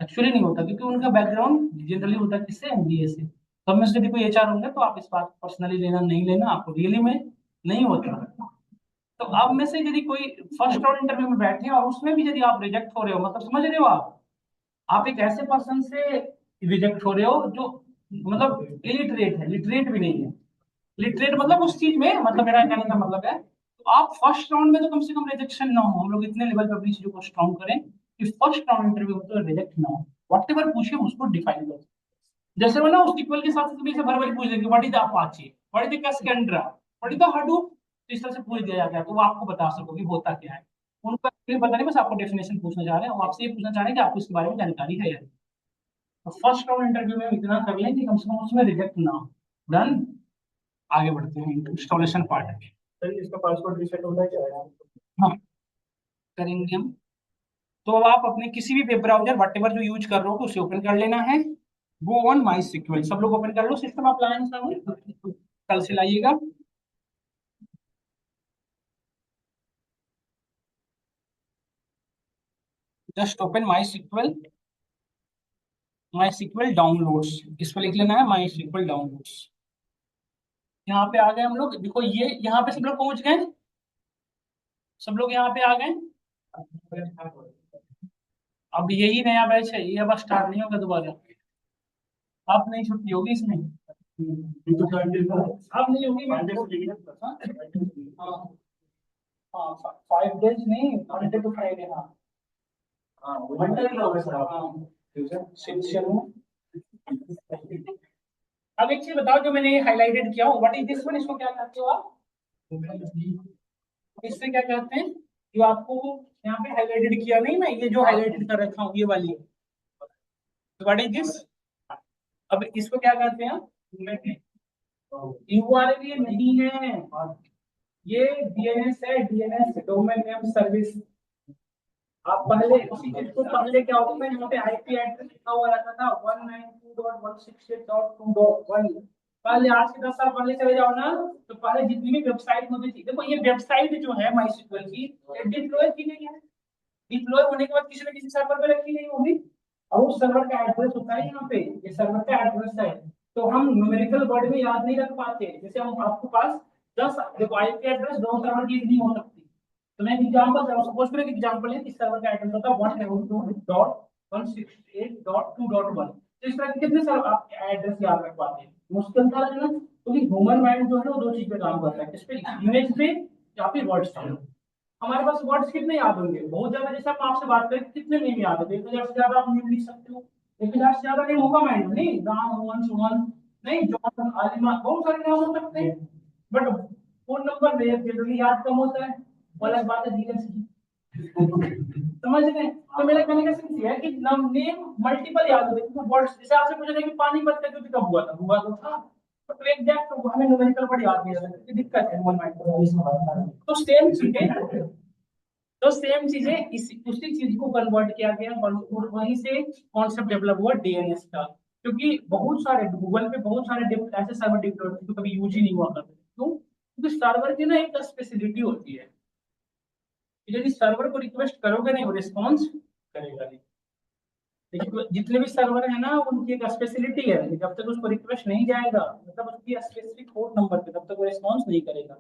एक्चुअली नहीं होता, क्योंकि उनका बैकग्राउंड जनरली होता है किससे? MBA से। तो हम में से यदि कोई HR होंगे तो आप इस बात पर्सनली लेना नहीं लेना, आपको रियली में नहीं होता। तो आप में से यदि कोई फर्स्ट राउंड इंटरव्यू में बैठे हैं और उसमें भी यदि आप रिजेक्ट हो रहे हो, मतलब समझ रहे हो आप एक ऐसे पर्सन से रिजेक्ट हो रहे हो जो मतलब इलिटरेट है, लिटरेट भी नहीं है। लिटरेट मतलब उस चीज में, मतलब मेरा कहने का मतलब है, तो आप फर्स्ट राउंड में तो कम से कम रिजेक्शन ना हो। हम लोग इतने लेवल पे अपनी चीजों को स्ट्रॉन्ग करें कि फर्स्ट राउंड इंटरव्यू में तो रिजेक्ट ना हो। वॉट एवर पूछे उसको डिफाइन करो। जैसे वो ना उस इक्वल के साथ भी से भर भर पूछ देंगे, what is the Apache, what is the Cassandra, what is the Hadoop. तो इस तरह से पूछ दिया जाता है, तो वो आपको बता सको कि होता क्या है। उनका ये पता नहीं, बस आपको डेफिनेशन पूछना चाह रहे हैं, वो आपसे ये पूछना चाह रहे हैं कि आपको इसके बारे में जानकारी है या नहीं। तो फर्स्ट राउंड इंटरव्यू में इतना कर लें कि कम से कम उसमें रिजेक्ट ना हो। डन। आगे बढ़ते हैं इंस्टॉलेशन पार्ट में। सर इसका पासवर्ड रीसेट होना है क्या? हाँ, करेंगे हम। तो अब आप अपने किसी भी वेब ब्राउजर वट एवर जो यूज कर रहे हो उसे ओपन कर लेना है। गो ऑन माई सिक्वल, सब लोग ओपन कर लो। सिस्टम अप्लायंस कल से लाइएगा। Just open MySQL, MySQL downloads, इस पर लिख लेना है माई सिक्वल डाउनलोड्स। यहाँ पे आ गए हम लोग, देखो ये यहाँ पे सब लोग पहुंच गए। सब लोग यहाँ पे आ गए। अब यही नया बैच है, ये अब स्टार्ट नहीं होगा दोबारा। अब नहीं छुट्टी होगी इसमें। अब नहीं होगी। हाँ हाँ, 5 डेज नहीं, मंडे टू फ्राइडे। हाँ हाँ, मंडे का होगा सर। हाँ चलो। अब एक चीज बताओ, जो मैंने हाईलाइटेड किया हूँ, व्हाट इज दिस वन, इसको क्या कहते हो आप? इससे क्या कहते हैं? जो आपको यहाँ पे हाईलाइटेड किया नहीं मैं, ये जो हाईलाइटेड कर रखा हूँ ये वाली, व्हाट इज दिस? अब इसको क्या कहते हैं? यूआरएल ये नहीं है, ये DNS है। DNS domain name service. आप पहले उसी चीज को, पहले क्या होता है, यहाँ पे IP एड्रेस लिखा हुआ रहता था 192.168.2.1। पहले आज से 10 साल पहले चले जाओ ना, तो पहले जितनी भी वेबसाइट होती थी, देखो ये वेबसाइट जो है माईस्क्वल की, ये डिप्लॉय की गई है। डिप्लॉय होने के बाद किसी न किसी सर्वर पे रखी गई होगी, और उस सर्वर का एड्रेस होता है यहाँ पे, ये सर्वर का एड्रेस है। तो हम न्यूमेरिकल वर्ड में याद नहीं रख पाते। जैसे हम आपके पास 10, देखो IP एड्रेस दो सर्वर की नहीं हो सकती। तो मैं एग्जांपल सपोज करो, एग्जांपल है, इस सर्वर का एड्रेस होता है 192.168.2.1। तो इस तरह के कितने सर्वर आप एड्रेस याद रख पाते हैं? मुश्किल था ना, क्योंकि ह्यूमन माइंड जो है वो दो चीज पे काम करता है, किस पे? इमेज पे या फिर वर्ड्स पे। हमारे पास वर्ड्स कितने याद होंगे? बहुत ज्यादा। जैसे हम आपसे बात करें, कितने नेम याद है? 1,000 से ज्यादा आप नेम लिख सकते हो। 1,000 से ज्यादा नेम होगा माइंड में? नहीं, राम, मोहन, सुमन, नहीं, जॉन, आलिमा, बहुत सारे नाम हो सकते हैं। बट फोन नंबर में जनरली याद कम होता है। वो अलग बात है, जीवन से समझ रहे हैं? तो मेरा कहने का सेंस ये है कि नेम मल्टीपल याद होते हैं। वर्ड्स, जैसे आपसे पूछा जाए कि पानीपत का युद्ध कब हुआ था, हुआ तो था, तो एग्जैक्ट हमें न्यूमेरिकल वर्ड याद नहीं रहता, क्योंकि दिक्कत है ह्यूमन माइंड। तो सेम चीजें, तो सेम चीजें इस उसी चीज को कन्वर्ट किया गया, और वहीं से कॉन्सेप्ट डेवलप हुआ DNS का। क्योंकि बहुत सारे गूगल पे बहुत सारे ऐसे सर्वर डिप्लॉय जो कभी यूज ही नहीं हुआ करते। क्यों? क्योंकि सर्वर की ना एक स्पेसिलिटी होती है कि यदि सर्वर को रिक्वेस्ट करोगे नहीं, वो रिस्पॉन्स करेगा नहीं। लेकिन जितने भी सर्वर है ना, उनकी एक स्पेसिलिटी है कि जब तक उसको रिक्वेस्ट नहीं जाएगा, मतलब उसकी स्पेसिफिक पोर्ट नंबर पे, तब तक वो रिस्पॉन्स नहीं करेगा।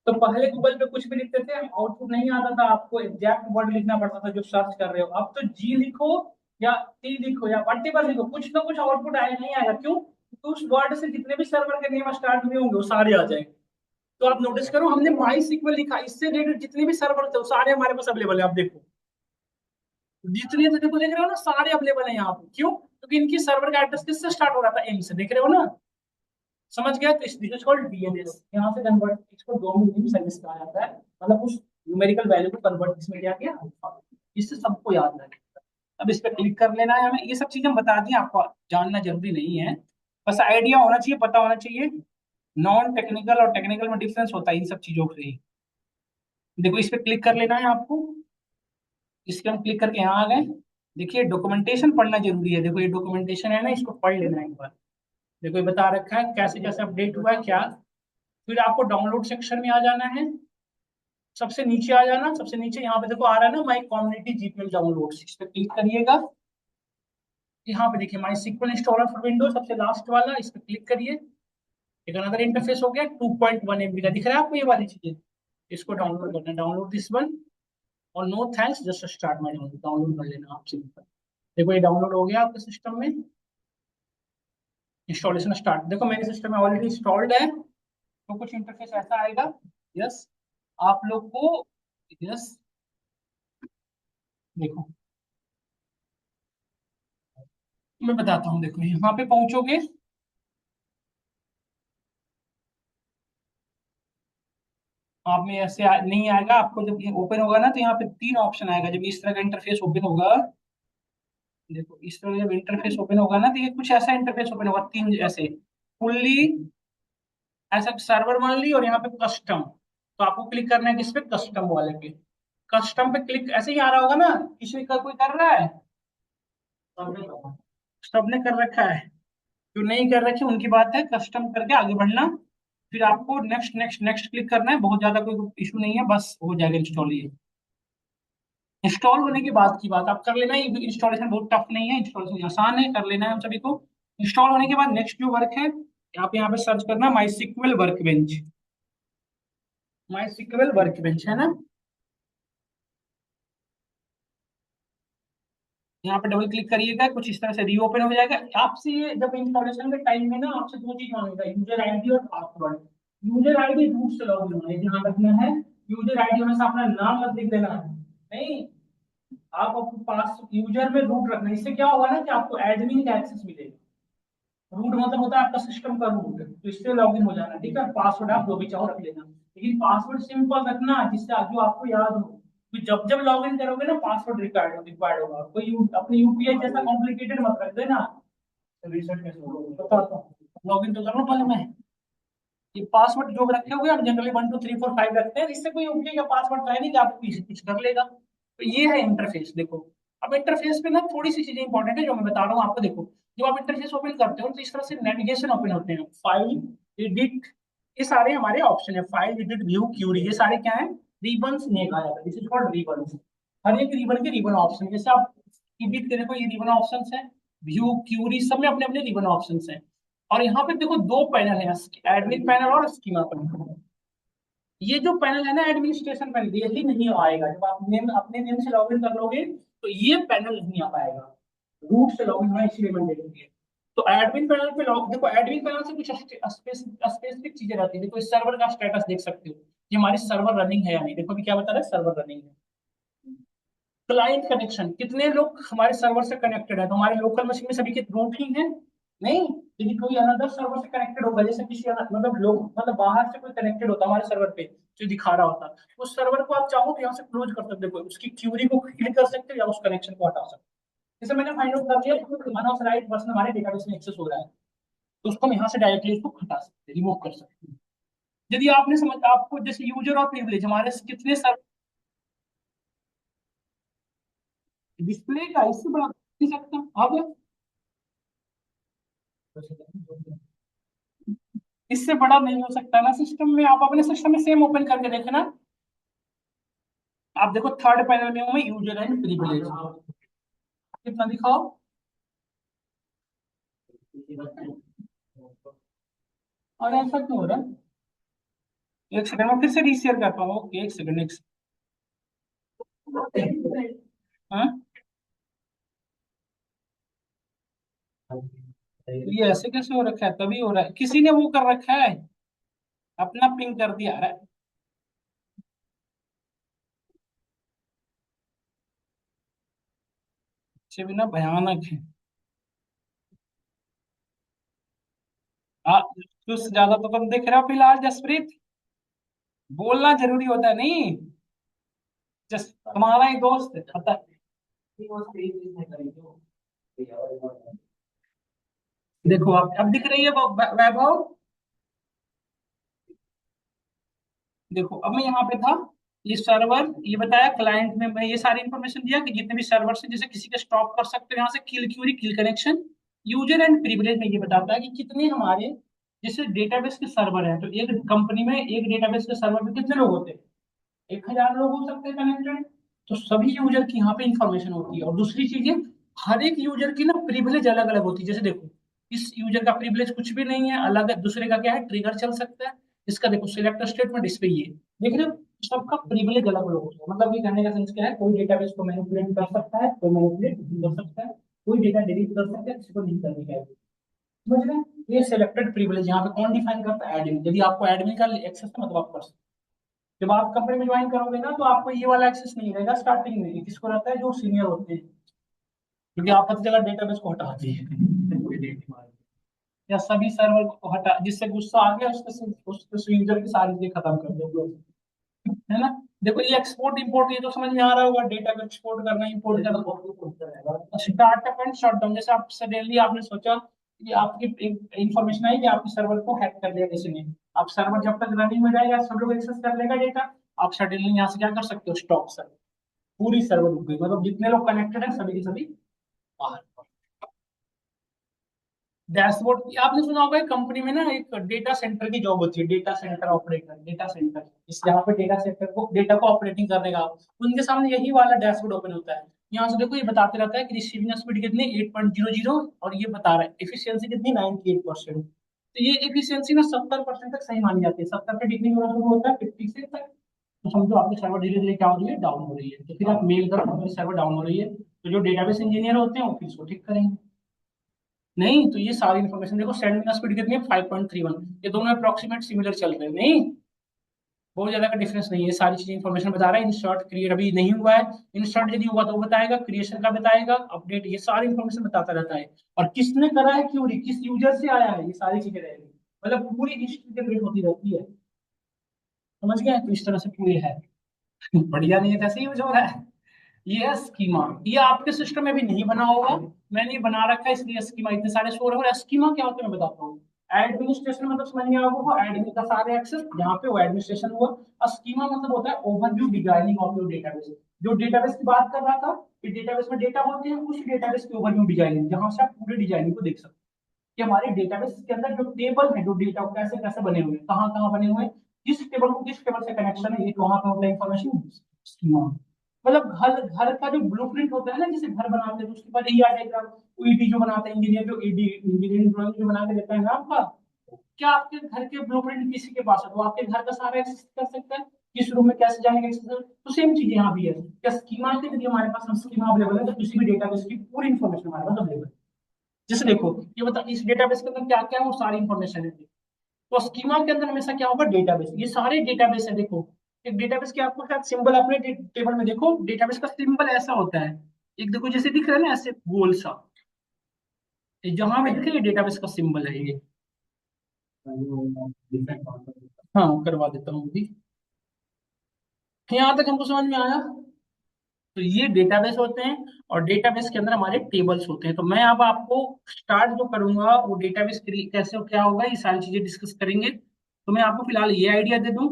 तो पहले गूगल पे कुछ भी लिखते थे, आउटपुट नहीं आता था, आपको एग्जैक्ट वर्ड लिखना पड़ता था जो सर्च कर रहे हो। अब तो G लिखो या T लिखो या वट लिखो, कुछ ना कुछ आउटपुट आएगा नहीं आएगा। क्यों? तो उस वर्ड से जितने भी सर्वर के नेम स्टार्ट हुए होंगे वो सारे आ जाएंगे। तो आप नोटिस करो हमने माई सीक्वल लिखा, इससे रिलेटेड जितने भी सर्वर थे वो सारे हमारे पास अवेलेबल है। आप देखो जितने तो देखो, देख रहे हो ना, सारे अवेलेबल है यहाँ पे। क्यों? क्योंकि इनकी सर्वर का एड्रेस किससे स्टार्ट हो रहा था? एम से। देख रहे हो ना, समझ गया? तो दिस इज कॉल्ड डीएनएस। यहाँ से कन्वर्ट, इसको डोमेन नेम सर्विस कहा जाता है। मतलब उस न्यूमेरिकल वैल्यू को कन्वर्ट इसमें किया गया। इससे सबको याद रखें। अब इस पर क्लिक कर लेना है हमें। ये सब चीजें हम बता दी, आपको जानना जरूरी नहीं है, बस आइडिया होना चाहिए, पता होना चाहिए। नॉन टेक्निकल और टेक्निकल में डिफरेंस होता है इन सब चीजों से ही। देखो इस पर क्लिक कर लेना है आपको। इसके हम क्लिक करके यहाँ आ गए। देखिए डॉक्यूमेंटेशन पढ़ना जरूरी है। देखो ये डॉक्यूमेंटेशन है ना, इसको पढ़ लेना है एक बार। देखो ये बता रखा है कैसे कैसे अपडेट हुआ है क्या। फिर आपको डाउनलोड सेक्शन में आ जाना है। सबसे नीचे आ जाना, सबसे नीचे यहाँ पे देखो आ रहा है ना, माई कम्युनिटी जीपीएल डाउनलोड, इस पे क्लिक करिएगा। यहाँ पे देखिए माई सीक्वल इंस्टॉलर फॉर विंडोज, सबसे लास्ट वाला, इस पे क्लिक करिए। एक अनदर इंटरफेस हो गया 2.1 MB का, दिख रहा है आपको ये वाली चीजें। इसको डाउनलोड करना है, डाउनलोड दिस वन। और no thanks, just start my download, डाउनलोड कर लेना आप सिंपल। देखो ये डाउनलोड हो गया आपके सिस्टम में। इंस्टॉलेशन स्टार्ट, देखो मेरे सिस्टम में ऑलरेडी इंस्टॉल्ड है। तो कुछ इंटरफेस ऐसा आएगा। यस, आप लोग को, यस, देखो मैं बताता हूँ। देखो यहाँ पे पहुंचोगे, आप में ऐसे नहीं आएगा आपको। जब ये ओपन होगा ना तो यहाँ पे तीन ऑप्शन आएगा। जब इस तरह का इंटरफेस ओपन होगा, देखो इस तरह जब इंटरफेस ओपन होगा ना, तो ये कुछ ऐसा इंटरफेस ओपन होगा, तीन ऐसे फुल्ली ऐसा सर्वर मान ली, और यहाँ पे कस्टम। तो आपको क्लिक करना है किस पे? कस्टम वाले पे। कस्टम पे क्लिक, ऐसे ही आ रहा होगा ना, किसी का कोई कर रहा है? सबने कर रखा है। जो नहीं कर रखे उनकी बात है, कस्टम करके आगे बढ़ना। फिर आपको नेक्स्ट नेक्स्ट नेक्स्ट क्लिक करना है। बहुत ज्यादा कोई इशू नहीं है, बस हो जाएगा इंस्टॉल। ये इंस्टॉल होने के बाद की बात आप कर लेना। ये इंस्टॉलेशन बहुत टफ नहीं है, इंस्टॉलेशन आसान है, कर लेना है हम सभी को। इंस्टॉल होने के बाद नेक्स्ट जो वर्क है, आप यहाँ पे सर्च करना माई सिक्वल वर्क बेंच। माई सिक्वल वर्क बेंच है ना, यहाँ पे डबल क्लिक करिएगा, कुछ इस तरह से रीओपन हो जाएगा आपसे। ये जब इंस्टॉलेशन के टाइम में ना आपसे दो चीज मांगेगा, यूजर आईडी और पासवर्ड। यूजर आईडी रूट से लॉग इन होना है, ध्यान रखना है। यूजर आईडी हमेशा अपना नाम मत लिख देना है, नहीं। आप अपने पास यूजर में रूट रखना है। इससे क्या होगा ना कि आपको एडमिन का एक्सेस मिलेगा। रूट मतलब होता है आपका सिस्टम का रूट, तो इससे लॉग इन हो जाना, ठीक है। पासवर्ड आप जो भी चाहो रख लेना, लेकिन पासवर्ड सिंपल रखना जिससे जो आपको याद हो। तो जब जब लॉग इन करोगे ना, पासवर्ड रिक्वायर्ड होगा। कोई अपने यूपीआई जैसा कॉम्प्लिकेटेड मत रख देना। रिसेट कैसे होगा बताता हूँ। लॉग इन तो करो पहले मैं। ये पासवर्ड जो रखे होगे हम जनरली 1 2 3 4 5 रखते हैं। इससे कोई यूपीआई का पासवर्ड तो है नहीं कि आपको पीछे कुछ कर लेगा। तो ये है इंटरफेस। देखो अब इंटरफेस पे ना थोड़ी सी चीजें इंपॉर्टेंट है जो मैं बता रहा हूँ आपको। देखो जब आप इंटरफेस ओपन करते हो तो इस तरह से नेविगेशन ओपन होते हैं, फाइल, एडिट, ये सारे हमारे ऑप्शन है। फाइल, एडिट, व्यू, क्यूरी, ये सारे क्या है? रिबन्स ने कहा जाता है, दिस इज कॉल्ड रिबन्स। हर एक रिबन के रिबन ऑप्शन, जैसे आप एडिट के देखो ये रिबन ऑप्शन है, व्यू, क्यूरी, सब में अपने अपने रिबन ऑप्शन है। और यहाँ पे देखो दो पैनल है, एडमिन पैनल और स्कीमा पैनल। ये जो पैनल है ना, एडमिनिस्ट्रेशन पैनल, यही नहीं आएगा जब आप नेम अपने नेम से लॉगिन कर लोगे, तो ये पैनल नहीं आ पाएगा। रूट से लॉगिन होना इसलिए मैंडेटरी है। तो एडमिन पैनल पे लॉग, देखो एडमिन पैनल से कुछ स्पेसिफिक चीजें रहती है। देखो इस सर्वर का स्टेटस देख सकते हो कि हमारी सर्वर रनिंग है या नहीं। देखो अभी क्या बता रहा है, सर्वर रनिंग है। क्लाइंट कनेक्शन, कितने लोग हमारे सर्वर से कनेक्टेड है। तो हमारे लोकल मशीन में सभी के रूट ही है नहीं, लेकिन कोई अनदर सर्वर से कनेक्टेड होगा, जैसे किसी मतलब लोग, मतलब बाहर से कोई कनेक्टेड होता हमारे सर्वर पे, जो दिखा रहा होता, उस सर्वर को आप चाहो तो यहाँ से क्लोज कर सकते हो, उसकी क्यूरी को क्लिक कर सकते हो या उस कनेक्शन को हटा सकते हो। जैसे मैंने फाइंड आउट कर लिया कि अनऑथराइज्ड पर्सन हमारे डेटाबेस में एक्सेस हो रहा है, तो उसको हम यहाँ से डायरेक्टली उसको हटा सकते हैं, रिमूव कर सकते हैं। यदि आपने समझ, आपको जैसे यूजर और प्रिविलेज हमारे कितने सर्वर डिस्प्ले का, इससे बड़ा नहीं सकता अब। इससे बड़ा नहीं हो सकता ना सिस्टम में। आप अपने सिस्टम में सेम ओपन करके देखे ना। आप देखो थर्ड पैनल में हूं मैं, यूजर एंड प्रिविलेज, कितना दिखाओ। और ऐसा क्यों हो रहा है? एक सेकंड में फिर से रीशेयर करता हूँ। ओके एक सेकंड, एक सेकंड। हाँ तो ये ऐसे कैसे हो रखा है? तभी हो रहा है, किसी ने वो कर रखा है, अपना पिंग कर दिया है। से बिना भयानक है। कुछ ज्यादा तो तुम दिख रहे हो फिलहाल जसप्रीत, बोलना जरूरी होता है नहीं? जस तुम्हारा ही दोस्त है, पता देखो अब दिख रही है वैभव। देखो अब मैं यहाँ पे था, ये सर्वर, ये बताया क्लाइंट में मैं ये सारी इंफॉर्मेशन दिया कि जितने भी सर्वर से जैसे किसी का स्टॉप कर सकते हो यहाँ से, kill query, kill connection, user and privilege में ये बताता है कि कितने हमारे जैसे डेटाबेस के सर्वर है, तो एक कंपनी में एक डेटाबेस के सर्वर में कितने लोग होते हैं? 1,000 लोग हो सकते हैं कनेक्टेड। तो सभी यूजर की यहाँ पे इंफॉर्मेशन होती है। और दूसरी चीज है, हर एक यूजर की ना प्रिविलेज अलग अलग होती है। जैसे देखो, इस यूजर का प्रिविलेज कुछ भी नहीं है, अलग है, दूसरे का क्या है, ट्रिगर चल सकता है। इसका देखो सिलेक्ट स्टेटमेंट, इस पे ये देख रहे हो, सबका प्रिविलेज अलग अलग होता है। मतलब ये कहने का सेंस क्या है, कोई डेटाबेस को मैनिपुलेट कर सकता है, कोई मैनिपुलेट नहीं कर सकता है, कोई डेटा डिलीट कर सकता है, किसी को नहीं करने का है। समझ रहे हैं? ये सिलेक्टेड प्रिविलेज यहाँ पे कौन डिफाइन करता है? एडमिन। यदि आपको एडमिन का एक्सेस है मतलब आप कर सकते हैं। जब आप कंपनी में ज्वाइन करोगे ना, तो आपको ये वाला एक्सेस नहीं रहेगा स्टार्टिंग में। ये किसको रहता है? जो सीनियर होते हैं, क्योंकि आप हर जगह डेटाबेस को हटा दिए या सभी सर्वर को हटा, जिससे गुस्सा आ गया उसके यूजर की सारी चीजें खत्म कर दो, है ना? देखो ये एक्सपोर्ट इंपोर्ट, ये तो समझ में आ रहा होगा, डेटा को एक्सपोर्ट करना, इंपोर्ट करना। स्टार्टअप एंड शट डाउन, जैसे आप सडनली आपने सोचा कि आपकी इंफॉर्मेशन आई कि आपके सर्वर को हैक कर लिया किसी ने। आप सर्वर जब तक रनिंग में रहेगा सब लोग एक्सेस कर लेगा डेटा। आप सडनली यहाँ से क्या कर सकते हो? स्टॉप सर्वर, पूरी सर्वर रुक गई, मतलब जितने लोग कनेक्टेड है सभी के सभी बाहर। डैशबोर्ड आपने सुना होगा, कंपनी में ना एक डेटा सेंटर की जॉब होती है, data centre operator, data centre, इस यहाँ पे डेटा सेंटर को, डेटा को ऑपरेटिंग करने का, उनके सामने यही वाला डैशबोर्ड ओपन होता है। यहाँ से देखो ये बताते रहता है कि रिसीविंग स्पीड कितनी, 8.00, और ये बता रहा है एफिशिएंसी कितनी, 98%। तो ये एफिशिएंसी ना 70% तक सही मानी जाती है। 70 पे डिग्री होना शुरू होता है, 50 से तक तो समझो आपकी सर्वर धीरे धीरे क्या हो रही है, डाउन हो रही है। तो फिर आप मेल करो हमारी सर्वर डाउन हो रही है, तो जो डेटाबेस इंजीनियर होते हैं वो फिर इसको ठीक करेंगे। नहीं तो ये सारी इन्फॉर्मेशन देखो, सेंडिंग स्पीड कितनी है, 5.31, ये दोनों अप्रोक्सीमेट सिमिलर चल रहे हैं, नहीं बहुत ज्यादा का डिफरेंस नहीं है। सारी चीजें इन्फॉर्मेशन बता रहा है। इंसर्ट क्रिएट अभी नहीं हुआ है, इंसर्ट यदि हुआ तो वो बताएगा, क्रिएशन का बताएगा, अपडेट, ये सारी इन्फॉर्मेशन बताता रहता है। और किसने करा है, क्यों, किस यूजर से आया है, ये सारी चीजें रहेगी। मतलब पूरी हिस्ट्री जनरेट होती रहती है। समझ गए? तो इस तरह से पूरी है। बढ़िया नहीं है, कैसे यूज हो रहा है? ये है स्कीमा। ये आपके सिस्टम में भी नहीं बना होगा, मैंने ये बना रखा है, इसलिए स्कीमा इतने सारे शो हो रहे हैं। स्कीमा क्या होता है मैं बताता हूँ। एडमिनिस्ट्रेशन मतलब समझ में आ गया, एडमिन का सारे एक्सेस जहाँ पे वो एडमिनिस्ट्रेशन हुआ। और स्कीमा मतलब होता है overview designing of your database. जो डेटाबेस की बात कर रहा था, कि डेटाबेस में डेटा होते हैं, उस डेटाबेस की ओवरव्यू डिजाइनिंग, जहाँ से आप पूरे डिजाइनिंग को देख सकते हैं कि हमारे डेटाबेस के अंदर जो टेबल है, जो डेटा कैसे कैसे बने हुए हैं, कहाँ कहाँ बने हुए हैं, किस टेबल को किस टेबल से कनेक्शन है, ये वहां पे होता है इन्फॉर्मेशन स्कीमा। मतलब घर घर का जो ब्लूप्रिंट होता है ना, जैसे घर बनाते हैं तो उसके बाद ईआर डायग्राम, ईडी जो बनाते हैं इंजीनियर, जो ईडी इंजीनियरिंग ड्राइंग जो बना के देता है ना आपका, क्या आपके घर के ब्लूप्रिंट किसी के पास है तो आपके घर का सारा एक्सेस कर सकता है, किस रूम में कैसे जाने का एक्सेस। तो सेम चीज यहाँ भी है, क्या स्कीमा के जरिए हमारे पास हम स्कीमा अवेलेबल है, तो किसी भी डेटाबेस की पूरी इन्फॉर्मेशन हमारे पास अवेलेबल है। जैसे देखो ये बता, इस डेटाबेस के अंदर क्या क्या है, वो सारी इन्फॉर्मेशन है। तो स्कीमा के अंदर हमेशा क्या होगा, डेटाबेस, ये सारे डेटाबेस है। देखो एक डेटाबेस के आपको शायद सिंबल अपने टेबल में देखो, डेटाबेस का सिंबल ऐसा होता है, एक देखो जैसे दिख रहा है ना ऐसे गोल सा, ये जहां में दिखे डेटाबेस का सिंबल है ये। हाँ करवा देता हूँ अभी। यहाँ तक हमको समझ में आया? तो ये डेटाबेस होते हैं, और डेटाबेस के अंदर हमारे टेबल्स होते हैं। तो मैं अब आपको स्टार्ट जो करूंगा वो डेटाबेस कैसे क्या होगा, ये सारी चीजें डिस्कस करेंगे। तो मैं आपको फिलहाल ये आइडिया दे दूं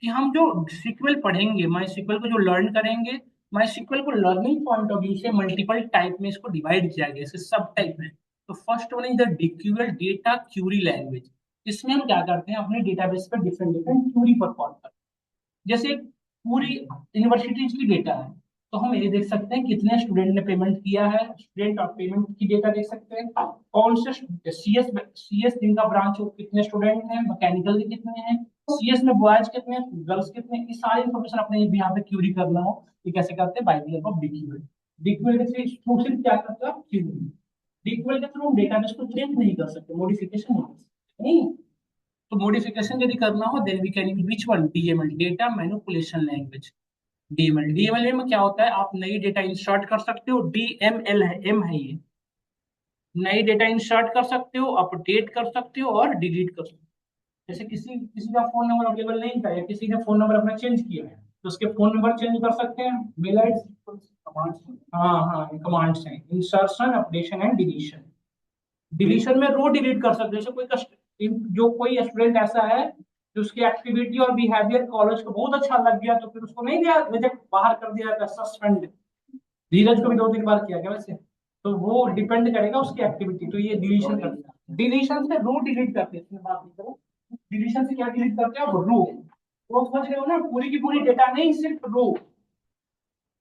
कि हम जो सीक्वल पढ़ेंगे, माई सीक्वल को जो लर्न करेंगे, माई सीक्वल को लर्निंग पॉइंट ऑफ व्यू से मल्टीपल टाइप में इसको डिवाइड किया गया, इसे सब टाइप में। तो first one is the DQL data query language. इसमें हम क्या करते हैं, अपने डेटाबेस पर डिफरेंट डिफरेंट क्यूरी परफॉर्म करते हैं। जैसे पूरी यूनिवर्सिटी की डेटा है, तो हम ये देख सकते हैं कितने स्टूडेंट ने पेमेंट किया है, स्टूडेंट और पेमेंट की डेटा देख सकते हैं, कौन से सीएस सीएस जिनका ब्रांच हो कितने स्टूडेंट हैं, मैकेनिकल के कितने हैं, सीएस में बॉयज कितने हैं, गर्ल्स कितने हैं, ये सारी इन्फॉर्मेशन अपने भी यहाँ पे क्यूरी करना हो, ये कैसे करते हैं, बाय द हेल्प ऑफ डिक्यूएल। डिक्यूएल के थ्रू सिर्फ क्या करता है, क्यूरी। डीक्यूएल के थ्रू हम डेटाबेस को चेंज नहीं कर सकते, मॉडिफिकेशन नहीं। तो मॉडिफिकेशन यदि करना हो then we can use which one, DML, data manipulation language. DML, DML में क्या होता है, आप नई डेटा इंसर्ट कर सकते हो, डीएमएल है, एम है ये, नई डेटा इंसर्ट कर सकते हो, अपडेट कर सकते हो और डिलीट कर सकते हो। जैसे किसी किसी का फोन नंबर अवेलेबल नहीं था या किसी ने फोन नंबर अपना चेंज किया है तो उसके फोन नंबर चेंज कर सकते हैं, मेल आईडी। हाँ हाँ, कमांड्स हैं, insertion, updation and deletion. Deletion में रो डिलीट कर सकते हैं, जैसे जो कोई स्टूडेंट ऐसा है जो उसकी एक्टिविटी और बिहेवियर कॉलेज को बहुत अच्छा लग गया तो फिर उसको नहीं दिया, रिजेक्ट, बाहर कर दिया जाता, सस्पेंड। धीरज को भी 2-3 बार किया गया वैसे। तो वो डिपेंड करेगा उसकी एक्टिविटी, तो ये डिलीशन कर दिया। डिलीशन से रो डिलीट करते हैं, इसमें बात नहीं करो। डिलीशन से क्या डिलीट करते हैं, रो। वो समझ रहे हो ना, पूरी की पूरी डेटा नहीं, सिर्फ रो।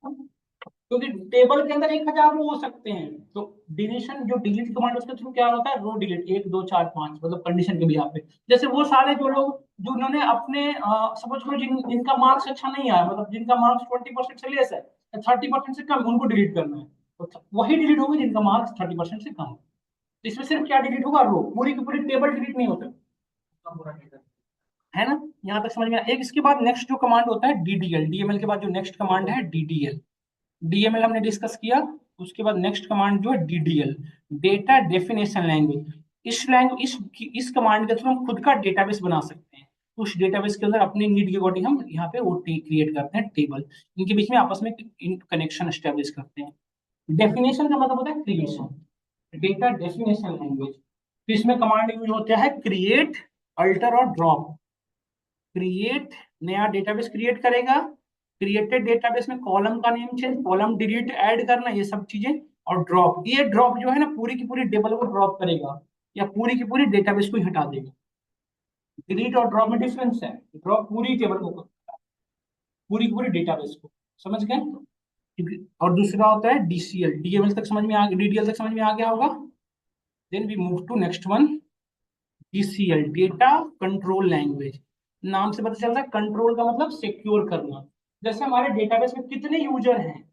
क्योंकि टेबल के अंदर 1000 रो हो सकते हैं। तो डिलीशन जो डिलीट कमांड उसके थ्रू क्या होता है, रो डिलीट, 1 2 4 5, मतलब कंडीशन के बिहाफ पे। जैसे वो सारे जो लोग जो उन्होंने अपने सपोज करो जिनका मार्क्स अच्छा नहीं आया, मतलब जिनका मार्क्स 20% से लेस है, 30% से कम, उनको डिलीट करना है। तो वही डिलीट होगी जिनका मार्क्स 30% से कम है। तो इसमें सिर्फ क्या डिलीट होगा, रो, पूरी की पूरी टेबल डिलीट नहीं होता है ना। यहाँ तक समझ में आया? एक इसके बाद नेक्स्ट जो कमांड होता है डीडीएल, डीएमएल के बाद जो नेक्स्ट कमांड है डीडीएल। डीएमएल हमने डिस्कस किया, उसके बाद नेक्स्ट कमांड जो है डीडीएल, डेटा डेफिनेशन लैंग्वेज। इस कमांड के थ्रू हम खुद का डेटाबेस बना सकते हैं। उस डेटाबेस के अंदर अपने नीड के अकॉर्डिंग हम यहाँ पे वो क्रिएट करते हैं टेबल, इनके बीच में आपस में कनेक्शन एस्टेब्लिश करते हैं। डेफिनेशन का मतलब होता है क्रिएशन, डेटा डेफिनेशन लैंग्वेज। तो इसमें कमांड यूज होता है क्रिएट, अल्टर और ड्रॉप। क्रिएट, नया डेटाबेस क्रिएट करेगा, क्रिएटेड डेटाबेस में कॉलम का name change, column delete, add करना, ये सब चीजें। और ड्रॉप, ये ड्रॉप जो है ना पूरी की पूरी टेबल को ड्रॉप करेगा या पूरी की पूरी डेटाबेस को ही हटा देगा। डिलीट और ड्रॉप में डिफरेंस है, ड्रॉप पूरी टेबल को, पूरी की पूरी डेटाबेस को, समझ गए। और दूसरा होता है डीसीएल, डीएमएल तक समझ में आ, डीडीएल तक समझ में आ गया होगा। Then we move to next one, DCL, data control language. नाम से पता चलता है कंट्रोल का मतलब सिक्योर करना। जैसे हमारे डेटाबेस में कितने यूजर हैं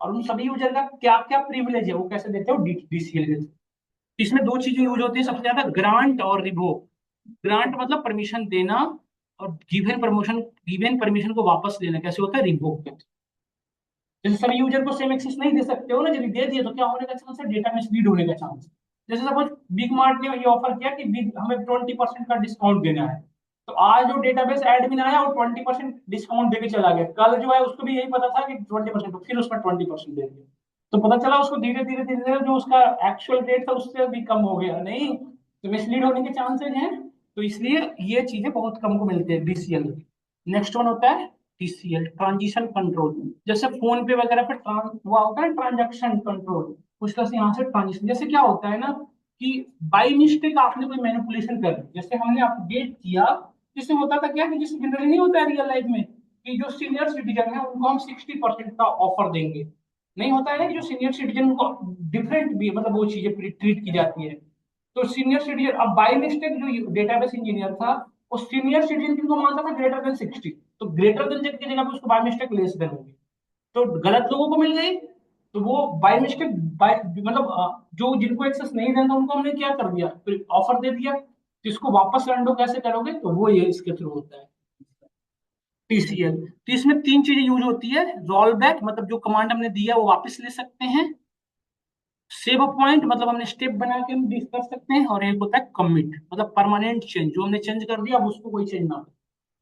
और उन सभी यूजर का क्या क्या प्रिविलेज है, वो कैसे देते हो, डीसीएल के थ्रू। इसमें दो चीजें यूज होती है सबसे ज्यादा, ग्रांट और रिवोक। ग्रांट मतलब परमिशन देना, और गिवन परमिशन को वापस लेना कैसे होता है, रिवोक के थ्रू। जैसे सभी यूजर को सेम एक्सेस नहीं दे सकते हो ना, यदि दे दिए तो क्या होने का चांस है, डेटा मिसलीड होने का चांस। जैसे सपोज बिग मार्ट ने ये ऑफर किया कि बिग हमें 20% का डिस्काउंट देना है, तो आज जो डेटाबेस एडमिन आया वो 20% डिस्काउंट देके चला गया, कल जो है उसको भी यही पता था कि 20%, फिर उसमें 20% दे दिया। तो पता चला उसको धीरे धीरे धीरे धीरे जो उसका एक्चुअल रेट था उससे भी कम हो गया, नहीं तो मिसलीड होने के चांसेस हैं। तो इसलिए ये चीजें बहुत कम को मिलती है डीसीएल। नेक्स्ट वन होता है टीसीएल, ट्रांजिशन कंट्रोल। जैसे फोन पे वगैरह पे हुआ होता है ट्रांजैक्शन कंट्रोल, कुछ तरह से यहाँ से ट्रांजिशन। जैसे क्या होता है ना कि बाई मिस्टेक आपने कोई मैनिपुलेशन कर दी, जैसे हमने अपडेट किया, जिससे होता था क्या कि जिससे जनरली नहीं होता है रियल लाइफ में कि जो सीनियर सिटीजन है उनको हम 60% का ऑफर देंगे। नहीं होता है ना कि जो सीनियर सिटीजन को डिफरेंट भी मतलब वो चीजें ट्रीट की जाती है। तो सीनियर सिटीजन, अब बाय मिस्टेक जो डेटाबेस इंजीनियर था वो सीनियर सिटीजन को मानता था ग्रेटर देन 60, तो ग्रेटर देन की जगह पे उसको बाय मिस्टेक लेस देन होगी, तो गलत लोगों को मिल गई। तो वो बाय मिस्टेक, बाय मतलब जो जिनको एक्सेस नहीं देना था उनको हमने क्या कर दिया, फिर ऑफर दे दिया। तो इसको वापस अंडो कैसे करोगे, तो वो ये इसके थ्रू होता है टीसीएल। तो इसमें 3 चीजें यूज होती है, रोल बैक मतलब जो कमांड हमने दिया वो वापस ले सकते हैं, सेव पॉइंट मतलब हमने स्टेप बना के हम डिस कर सकते हैं, और एक होता है कमिट मतलब परमानेंट चेंज, जो हमने चेंज कर दिया अब उसको कोई चेंज ना हो,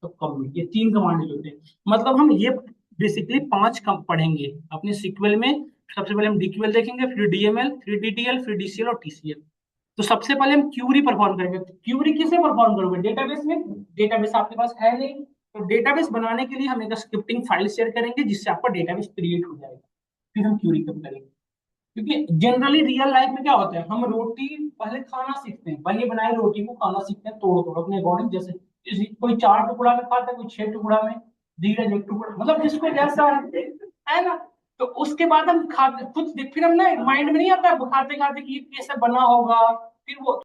तो कमिट। ये 3 कमांड होते हैं। मतलब हम ये बेसिकली 5 कम पढ़ेंगे अपने सीक्वल में। सबसे पहले हम डीक्यूएल देखेंगे, फिर डीएमएल, फिर डीटीएल, फिर डीसीएल और टीसीएल। तो सबसे पहले हम क्यूरी परफॉर्म करेंगे। क्यूरी किसे परफॉर्म करोगे, डेटाबेस में। डेटाबेस आपके पास है नहीं, तो डेटाबेस बनाने के लिए हम एक स्क्रिप्टिंग फाइल शेयर करेंगे जिससे आपका डेटाबेस क्रिएट हो जाएगा, फिर हम क्यूरी कब करेंगे। क्योंकि जनरली रियल लाइफ में क्या होता है, हम रोटी पहले खाना सीखते हैं, बनी बनाई रोटी को खाना सीखते हैं तोड़ तोड़ अपने अकॉर्डिंग। जैसे कोई 4 टुकड़ा में खाता है, कोई 6 टुकड़ा में, धीरज 1 टुकड़ा, मतलब जिसको जैसा है ना। तो उसके बाद हम खाते खुद फिर हम ना माइंड में नहीं आता खाते खाते कि ये कैसे बना होगा, फिर वो